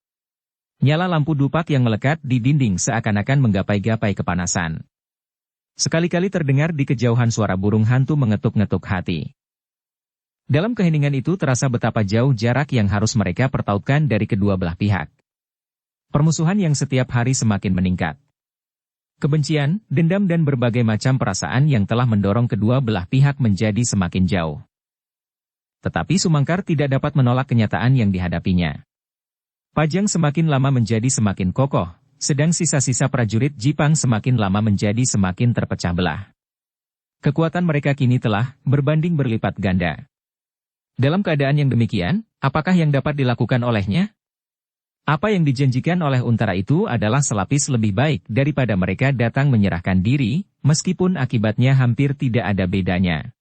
Nyala lampu dupak yang melekat di dinding seakan-akan menggapai-gapai kepanasan. Sekali-kali terdengar di kejauhan suara burung hantu mengetuk-ngetuk hati. Dalam keheningan itu terasa betapa jauh jarak yang harus mereka pertautkan dari kedua belah pihak. Permusuhan yang setiap hari semakin meningkat. Kebencian, dendam dan berbagai macam perasaan yang telah mendorong kedua belah pihak menjadi semakin jauh. Tetapi Sumangkar tidak dapat menolak kenyataan yang dihadapinya. Pajang semakin lama menjadi semakin kokoh, sedang sisa-sisa prajurit Jipang semakin lama menjadi semakin terpecah belah. Kekuatan mereka kini telah berbanding berlipat ganda. Dalam keadaan yang demikian, apakah yang dapat dilakukan olehnya? Apa yang dijanjikan oleh Untara itu adalah selapis lebih baik daripada mereka datang menyerahkan diri, meskipun akibatnya hampir tidak ada bedanya.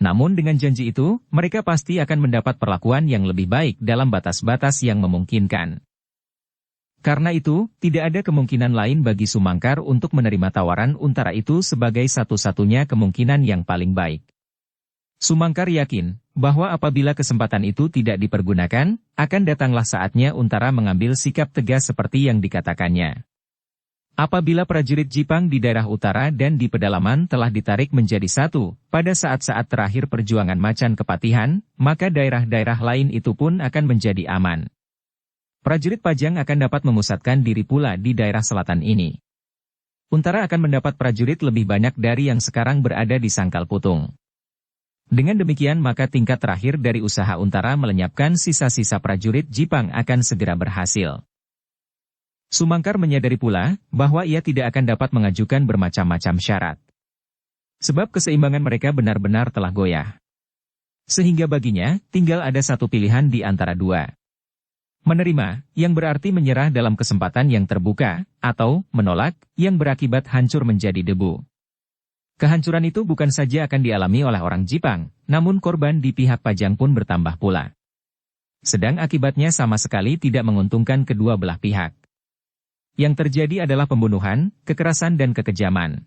Namun dengan janji itu, mereka pasti akan mendapat perlakuan yang lebih baik dalam batas-batas yang memungkinkan. Karena itu, tidak ada kemungkinan lain bagi Sumangkar untuk menerima tawaran Untara itu sebagai satu-satunya kemungkinan yang paling baik. Sumangkar yakin bahwa apabila kesempatan itu tidak dipergunakan, akan datanglah saatnya Untara mengambil sikap tegas seperti yang dikatakannya. Apabila prajurit Jipang di daerah utara dan di pedalaman telah ditarik menjadi satu, pada saat-saat terakhir perjuangan Macan Kepatihan, maka daerah-daerah lain itu pun akan menjadi aman. Prajurit Pajang akan dapat memusatkan diri pula di daerah selatan ini. Untara akan mendapat prajurit lebih banyak dari yang sekarang berada di Sangkal Putung. Dengan demikian maka tingkat terakhir dari usaha Untara melenyapkan sisa-sisa prajurit Jipang akan segera berhasil. Sumangkar menyadari pula bahwa ia tidak akan dapat mengajukan bermacam-macam syarat. Sebab keseimbangan mereka benar-benar telah goyah. Sehingga baginya, tinggal ada satu pilihan di antara dua. Menerima, yang berarti menyerah dalam kesempatan yang terbuka, atau menolak, yang berakibat hancur menjadi debu. Kehancuran itu bukan saja akan dialami oleh orang Jipang, namun korban di pihak Pajang pun bertambah pula. Sedang akibatnya sama sekali tidak menguntungkan kedua belah pihak. Yang terjadi adalah pembunuhan, kekerasan dan kekejaman.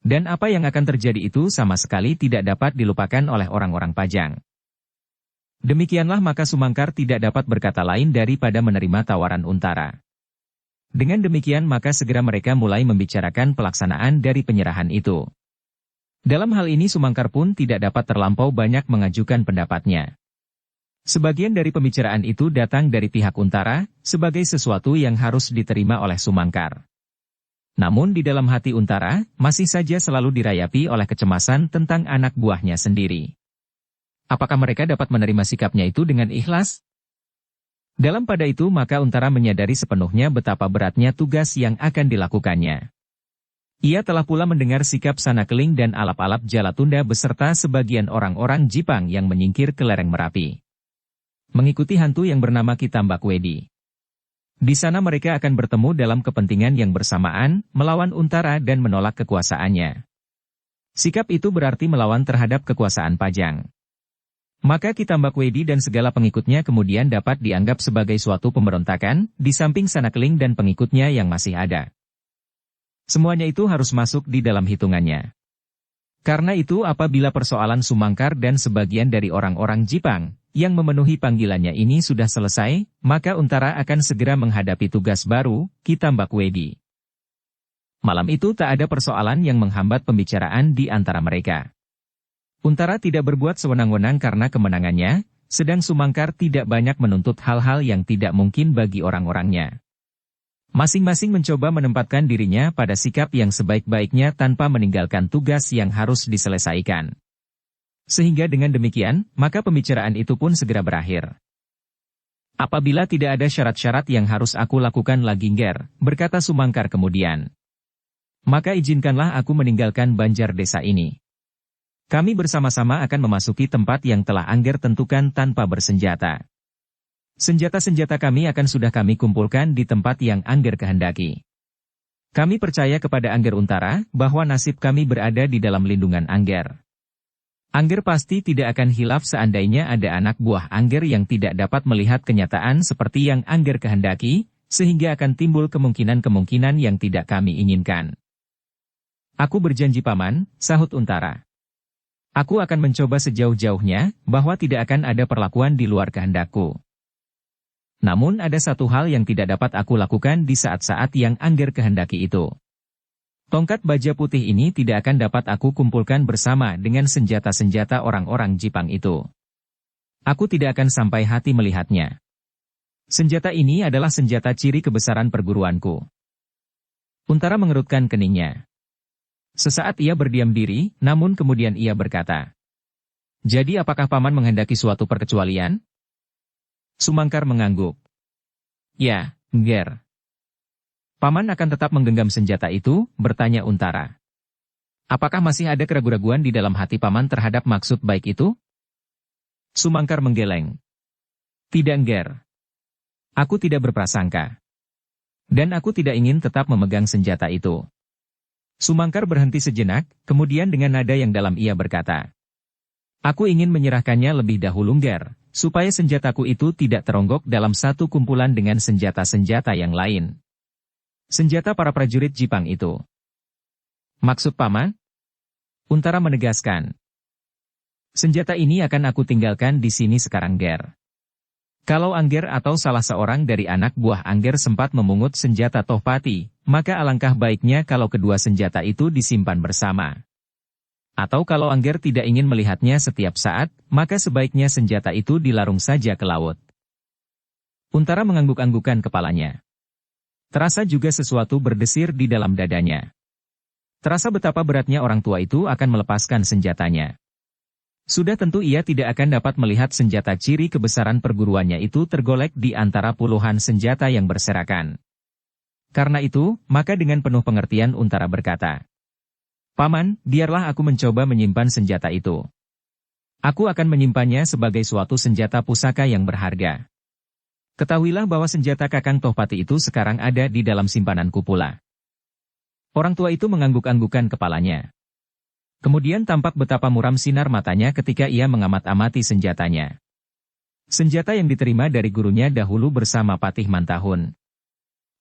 Dan apa yang akan terjadi itu sama sekali tidak dapat dilupakan oleh orang-orang Pajang. Demikianlah maka Sumangkar tidak dapat berkata lain daripada menerima tawaran Untara. Dengan demikian maka segera mereka mulai membicarakan pelaksanaan dari penyerahan itu. Dalam hal ini Sumangkar pun tidak dapat terlampau banyak mengajukan pendapatnya. Sebagian dari pembicaraan itu datang dari pihak Untara, sebagai sesuatu yang harus diterima oleh Sumangkar. Namun di dalam hati Untara, masih saja selalu dirayapi oleh kecemasan tentang anak buahnya sendiri. Apakah mereka dapat menerima sikapnya itu dengan ikhlas? Dalam pada itu maka Untara menyadari sepenuhnya betapa beratnya tugas yang akan dilakukannya. Ia telah pula mendengar sikap Sanakeling dan alap-alap Jalatunda beserta sebagian orang-orang Jipang yang menyingkir ke lereng Merapi. Mengikuti hantu yang bernama Ki Tambak Wedi. Di sana mereka akan bertemu dalam kepentingan yang bersamaan, melawan Untara dan menolak kekuasaannya. Sikap itu berarti melawan terhadap kekuasaan Pajang. Maka Ki Tambak Wedi dan segala pengikutnya kemudian dapat dianggap sebagai suatu pemberontakan, di samping Sanakeling dan pengikutnya yang masih ada. Semuanya itu harus masuk di dalam hitungannya. Karena itu apabila persoalan Sumangkar dan sebagian dari orang-orang Jipang, yang memenuhi panggilannya ini sudah selesai, maka Untara akan segera menghadapi tugas baru, Ki Tambak Wedi. Malam itu tak ada persoalan yang menghambat pembicaraan di antara mereka. Untara tidak berbuat sewenang-wenang karena kemenangannya, sedang Sumangkar tidak banyak menuntut hal-hal yang tidak mungkin bagi orang-orangnya. Masing-masing mencoba menempatkan dirinya pada sikap yang sebaik-baiknya tanpa meninggalkan tugas yang harus diselesaikan. Sehingga dengan demikian, maka pembicaraan itu pun segera berakhir. Apabila tidak ada syarat-syarat yang harus aku lakukan lagi Nger, berkata Sumangkar kemudian. Maka izinkanlah aku meninggalkan Banjar desa ini. Kami bersama-sama akan memasuki tempat yang telah Angger tentukan tanpa bersenjata. Senjata-senjata kami akan sudah kami kumpulkan di tempat yang Angger kehendaki. Kami percaya kepada Angger Untara, bahwa nasib kami berada di dalam lindungan Angger. Angger pasti tidak akan hilaf seandainya ada anak buah Angger yang tidak dapat melihat kenyataan seperti yang Angger kehendaki, sehingga akan timbul kemungkinan-kemungkinan yang tidak kami inginkan. Aku berjanji Paman, sahut Untara. Aku akan mencoba sejauh-jauhnya, bahwa tidak akan ada perlakuan di luar kehendakku. Namun ada satu hal yang tidak dapat aku lakukan di saat-saat yang Angger kehendaki itu. Tongkat baja putih ini tidak akan dapat aku kumpulkan bersama dengan senjata-senjata orang-orang Jipang itu. Aku tidak akan sampai hati melihatnya. Senjata ini adalah senjata ciri kebesaran perguruanku. Untara mengerutkan keningnya. Sesaat ia berdiam diri, namun kemudian ia berkata. Jadi apakah Paman menghendaki suatu perkecualian? Sumangkar mengangguk. Ya, Nger. Paman akan tetap menggenggam senjata itu, bertanya Untara. Apakah masih ada keraguan-raguan di dalam hati Paman terhadap maksud baik itu? Sumangkar menggeleng. Tidak, Nger. Aku tidak berprasangka. Dan aku tidak ingin tetap memegang senjata itu. Sumangkar berhenti sejenak, kemudian dengan nada yang dalam ia berkata. Aku ingin menyerahkannya lebih dahulu, Nger, supaya senjataku itu tidak teronggok dalam satu kumpulan dengan senjata-senjata yang lain. Senjata para prajurit Jipang itu. Maksud Paman? Untara menegaskan. Senjata ini akan aku tinggalkan di sini sekarang, Nger. Kalau Angger atau salah seorang dari anak buah Angger sempat memungut senjata Tohpati, maka alangkah baiknya kalau kedua senjata itu disimpan bersama. Atau kalau Angger tidak ingin melihatnya setiap saat, maka sebaiknya senjata itu dilarung saja ke laut. Untara mengangguk-anggukan kepalanya. Terasa juga sesuatu berdesir di dalam dadanya. Terasa betapa beratnya orang tua itu akan melepaskan senjatanya. Sudah tentu ia tidak akan dapat melihat senjata ciri kebesaran perguruannya itu tergolek di antara puluhan senjata yang berserakan. Karena itu, maka dengan penuh pengertian Untara berkata, Paman, biarlah aku mencoba menyimpan senjata itu. Aku akan menyimpannya sebagai suatu senjata pusaka yang berharga. Ketahuilah bahwa senjata Kakang Tohpati itu sekarang ada di dalam simpananku pula. Orang tua itu mengangguk-anggukan kepalanya. Kemudian tampak betapa muram sinar matanya ketika ia mengamat-amati senjatanya. Senjata yang diterima dari gurunya dahulu bersama Patih Mantahun.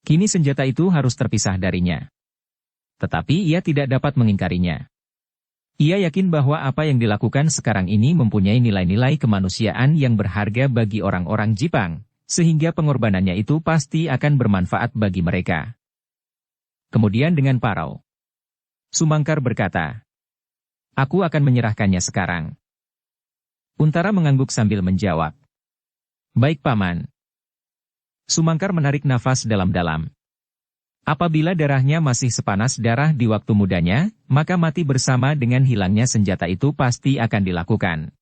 Kini senjata itu harus terpisah darinya. Tetapi ia tidak dapat mengingkarinya. Ia yakin bahwa apa yang dilakukan sekarang ini mempunyai nilai-nilai kemanusiaan yang berharga bagi orang-orang Jipang, sehingga pengorbanannya itu pasti akan bermanfaat bagi mereka. Kemudian dengan parau, Sumangkar berkata, Aku akan menyerahkannya sekarang. Untara mengangguk sambil menjawab. Baik, Paman. Sumangkar menarik nafas dalam-dalam. Apabila darahnya masih sepanas darah di waktu mudanya, maka mati bersama dengan hilangnya senjata itu pasti akan dilakukan.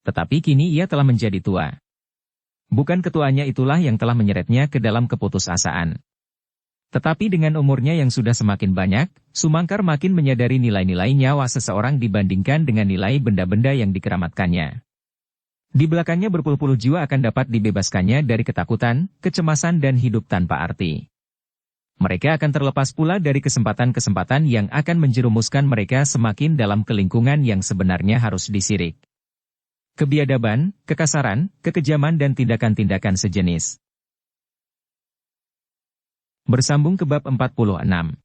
Tetapi kini ia telah menjadi tua. Bukan ketuanya itulah yang telah menyeretnya ke dalam keputusasaan. Tetapi dengan umurnya yang sudah semakin banyak, Sumangkar makin menyadari nilai-nilai nyawa seseorang dibandingkan dengan nilai benda-benda yang dikeramatkannya. Di belakangnya berpuluh-puluh jiwa akan dapat dibebaskannya dari ketakutan, kecemasan dan hidup tanpa arti. Mereka akan terlepas pula dari kesempatan-kesempatan yang akan menjerumuskan mereka semakin dalam kelingkungan yang sebenarnya harus disirik. Kebiadaban, kekasaran, kekejaman dan tindakan-tindakan sejenis. Bersambung ke bab 46.